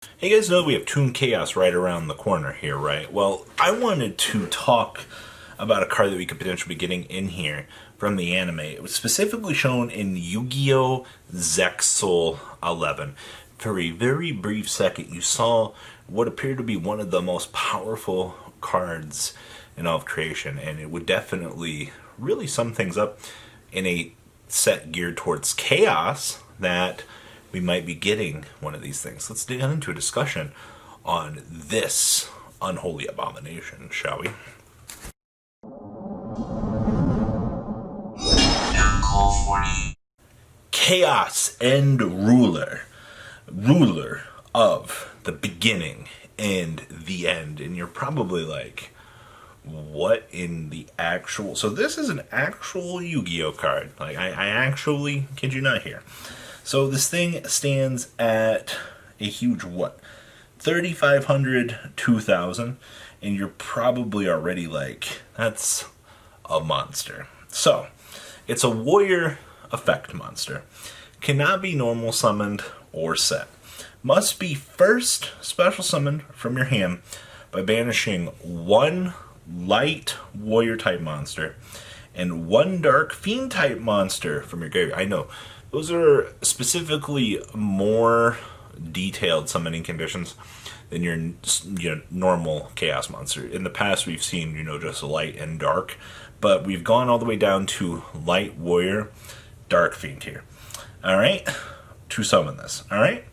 Hey, you guys know we have Toon Chaos right around the corner here, right? Well, I wanted to talk about a card that we could potentially be getting in here from the anime. It was specifically shown in Yu-Gi-Oh! Zexal 11. For a very brief second, you saw what appeared to be one of the most powerful cards in all of creation, and it would definitely really sum things up in a set geared towards chaos that we might be getting one of these things. Let's dig into a discussion on this unholy abomination, shall we? Chaos and ruler of the beginning and the end. And you're probably like, what in the actual... So this is an actual Yu-Gi-Oh card. Like, I actually kid you not here. So this thing stands at a huge what? 3,500, 2,000, and you're probably already like, that's a monster. So, it's a warrior effect monster. Cannot be normal summoned or set. Must be first special summoned from your hand by banishing one light warrior type monster and one dark fiend type monster from your graveyard. I know, those are specifically more detailed summoning conditions than your normal chaos monster. In the past, we've seen, just light and dark, but we've gone all the way down to light warrior, dark fiend here. All right, to summon this. All right,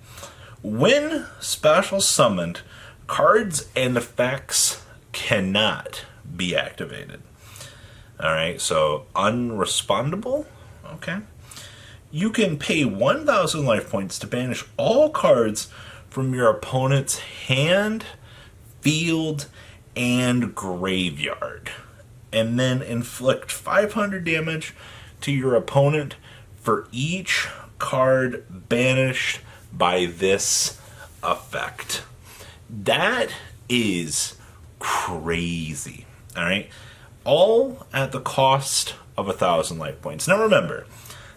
when special summoned, cards and effects cannot be activated. All right, so unrespondable. Okay. You can pay 1,000 life points to banish all cards from your opponent's hand, field, and graveyard. And then inflict 500 damage to your opponent for each card banished by this effect. That is crazy. Alright? All at the cost of 1,000 life points. Now remember,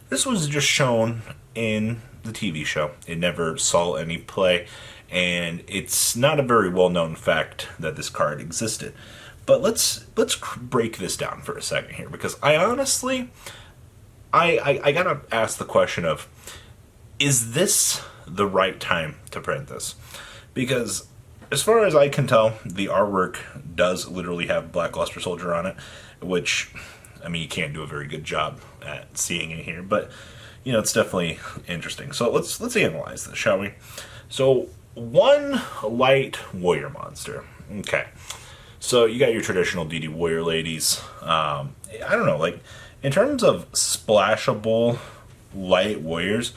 this was just shown in the TV show. It never saw any play, and it's not a very well-known fact that this card existed. But let's break this down for a second here, because I honestly, I gotta ask the question of, is this the right time to print this? Because as far as I can tell, the artwork does literally have Black Luster Soldier on it, which, I mean, you can't do a very good job at seeing it here, but, it's definitely interesting. So let's analyze this, shall we? So, one light warrior monster. Okay. So, you got your traditional DD warrior ladies. I don't know, like, in terms of splashable light warriors,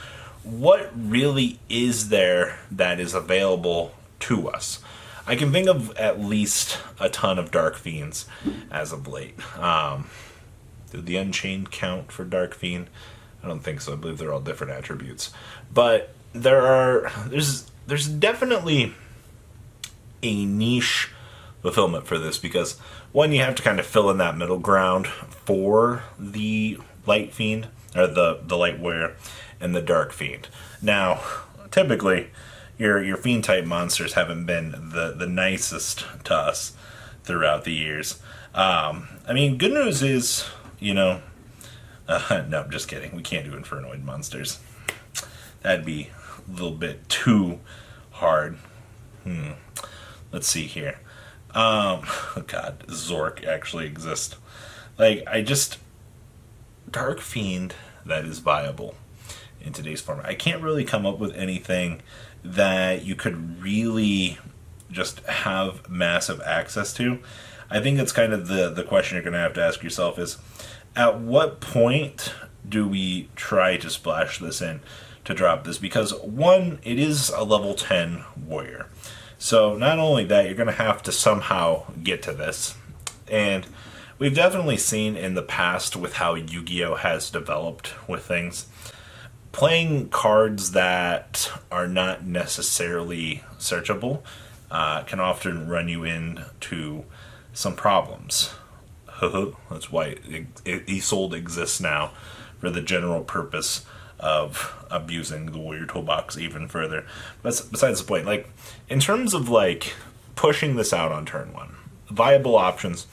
what really is there that is available to us? I can think of at least a ton of Dark Fiends as of late. Did the Unchained count for Dark Fiend? I don't think so. I believe they're all different attributes. But there's definitely a niche fulfillment for this, because one, you have to kind of fill in that middle ground for the Light Fiend, or the Light Warrior, and the Dark Fiend. Now, typically, your Fiend type monsters haven't been the nicest to us throughout the years. I mean, good news is, no, I'm just kidding. We can't do Infernoid monsters. That'd be a little bit too hard. Let's see here. Oh God, Zork actually exists. Like, Dark Fiend that is viable in today's format. I can't really come up with anything that you could really just have massive access to. I think it's kind of the question you're going to have to ask yourself is, at what point do we try to splash this in to drop this? Because one, it is a level 10 warrior. So not only that, you're going to have to somehow get to this. And we've definitely seen in the past with how Yu-Gi-Oh! Has developed with things, playing cards that are not necessarily searchable can often run you into some problems. That's why Isolde exists now, for the general purpose of abusing the Warrior Toolbox even further. But besides the point. Like, in terms of, like, pushing this out on turn 1, viable options: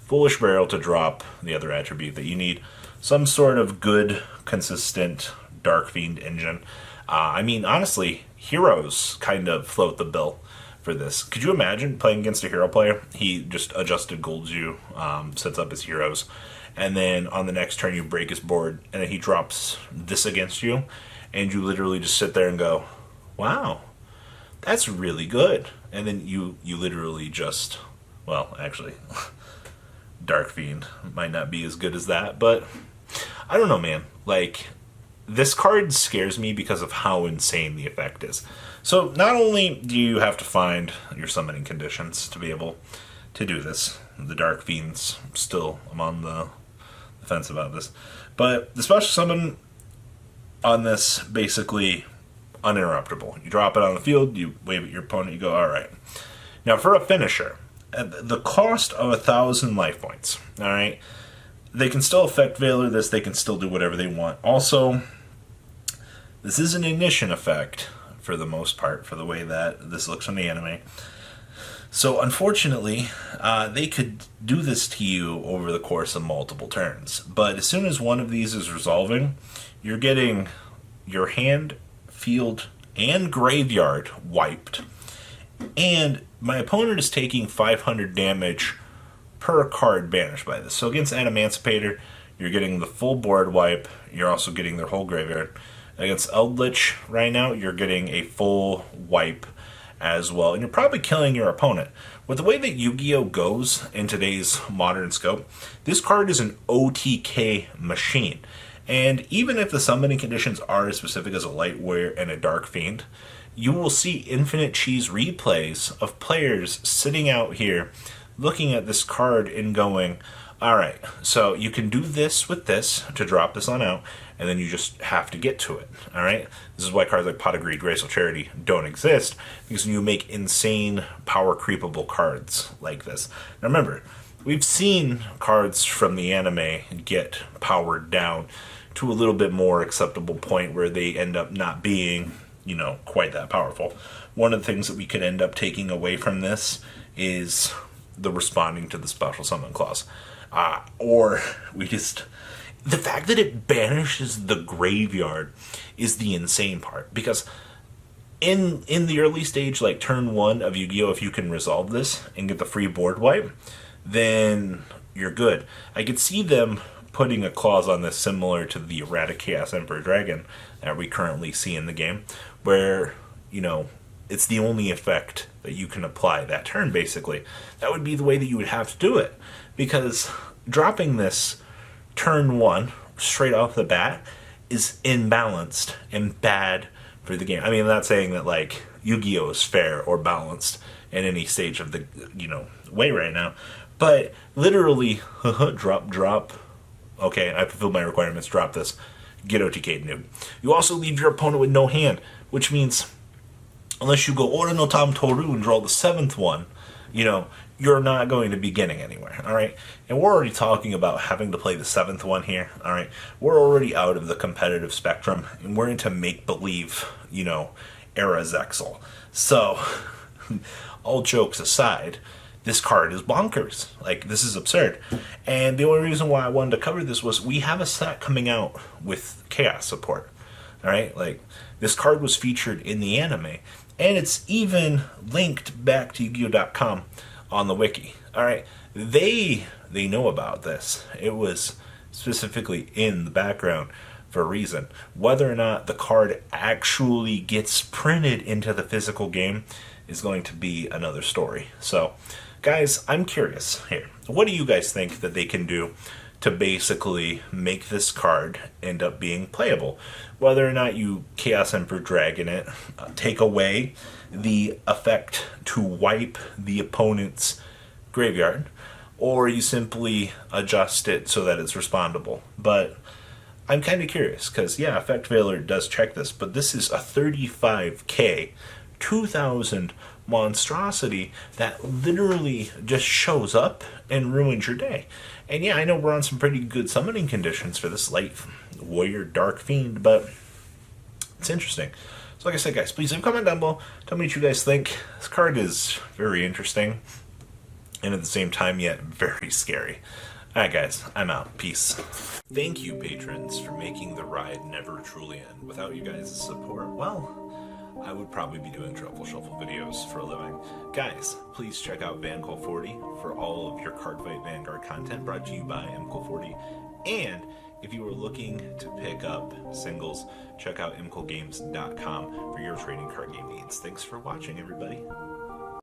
Foolish Burial to drop the other attribute that you need. Some sort of good, consistent Dark Fiend engine. I mean, honestly, heroes kind of float the bill for this. Could you imagine playing against a hero player? He just adjusted golds you, sets up his heroes, and then on the next turn you break his board, and then he drops this against you, and you literally just sit there and go, wow, that's really good. And then you literally just, well, actually, Dark Fiend might not be as good as that, but I don't know, man. Like, this card scares me because of how insane the effect is. So not only do you have to find your summoning conditions to be able to do this, the Dark Fiend's still, I'm on the fence about this, but the special summon on this, basically uninterruptible. You drop it on the field, you wave at your opponent, you go, alright. Now for a finisher, at the cost of 1,000 life points, alright, they can still effect Veiler this, they can still do whatever they want. Also, this is an ignition effect, for the most part, for the way that this looks on the anime. So, unfortunately, they could do this to you over the course of multiple turns. But as soon as one of these is resolving, you're getting your hand, field, and graveyard wiped. And my opponent is taking 500 damage per card banished by this. So against Animancipator, you're getting the full board wipe. You're also getting their whole graveyard. Against Eldritch right now, you're getting a full wipe as well. And you're probably killing your opponent. With the way that Yu-Gi-Oh! Goes in today's modern scope, this card is an OTK machine. And even if the summoning conditions are as specific as a Light Warrior and a Dark Fiend, you will see infinite cheese replays of players sitting out here looking at this card and going, alright, so you can do this with this to drop this on out, and then you just have to get to it, alright? This is why cards like Pot of Greed, Graceful Charity don't exist, because you make insane power creepable cards like this. Now remember, we've seen cards from the anime get powered down to a little bit more acceptable point where they end up not being, quite that powerful. One of the things that we could end up taking away from this is the responding to the special summon clause. Or we just... The fact that it banishes the graveyard is the insane part. Because in the early stage, like turn 1 of Yu-Gi-Oh!, if you can resolve this and get the free board wipe, then you're good. I could see them putting a clause on this similar to the Erratic Chaos Emperor Dragon that we currently see in the game, where, it's the only effect that you can apply that turn, basically. That would be the way that you would have to do it. Because dropping this turn 1, straight off the bat, is imbalanced and bad for the game. I mean, I'm not saying that, like, Yu-Gi-Oh! Is fair or balanced in any stage of the, way right now. But, literally, drop. Okay, I fulfilled my requirements, drop this. Get OTK'd, noob. You also leave your opponent with no hand, which means, unless you go Ora no Tam Toru and draw the 7th one, you're not going to be getting anywhere, alright? And we're already talking about having to play the 7th one here, alright? We're already out of the competitive spectrum, and we're into make-believe, era Zexal. So, all jokes aside, this card is bonkers. Like, this is absurd. And the only reason why I wanted to cover this was we have a set coming out with Chaos support, alright? Like, this card was featured in the anime, and it's even linked back to Yu-Gi-Oh!.com on the wiki. Alright, they know about this. It was specifically in the background for a reason. Whether or not the card actually gets printed into the physical game is going to be another story. So, guys, I'm curious here. What do you guys think that they can do to basically make this card end up being playable? Whether or not you Chaos Emperor Dragon it, take away the effect to wipe the opponent's graveyard, or you simply adjust it so that it's respondable. But I'm kind of curious, because, yeah, Effect Veiler does check this, but this is a 35k, 2,000 monstrosity that literally just shows up and ruins your day. And yeah, I know we're on some pretty good summoning conditions for this Light Warrior Dark Fiend, but It's interesting. So like I said, guys, please leave a comment down below. Tell me what you guys think. This card is very interesting, and at the same time, yet very scary. Alright guys, I'm out. Peace. Thank you, patrons, for making the ride never truly end. Without you guys' support, well, I would probably be doing Truffle Shuffle videos for a living. Guys, please check out VanCole40 for all of your Cardfight Vanguard content brought to you by MCole40. And if you are looking to pick up singles, check out mcolegames.com for your trading card game needs. Thanks for watching, everybody.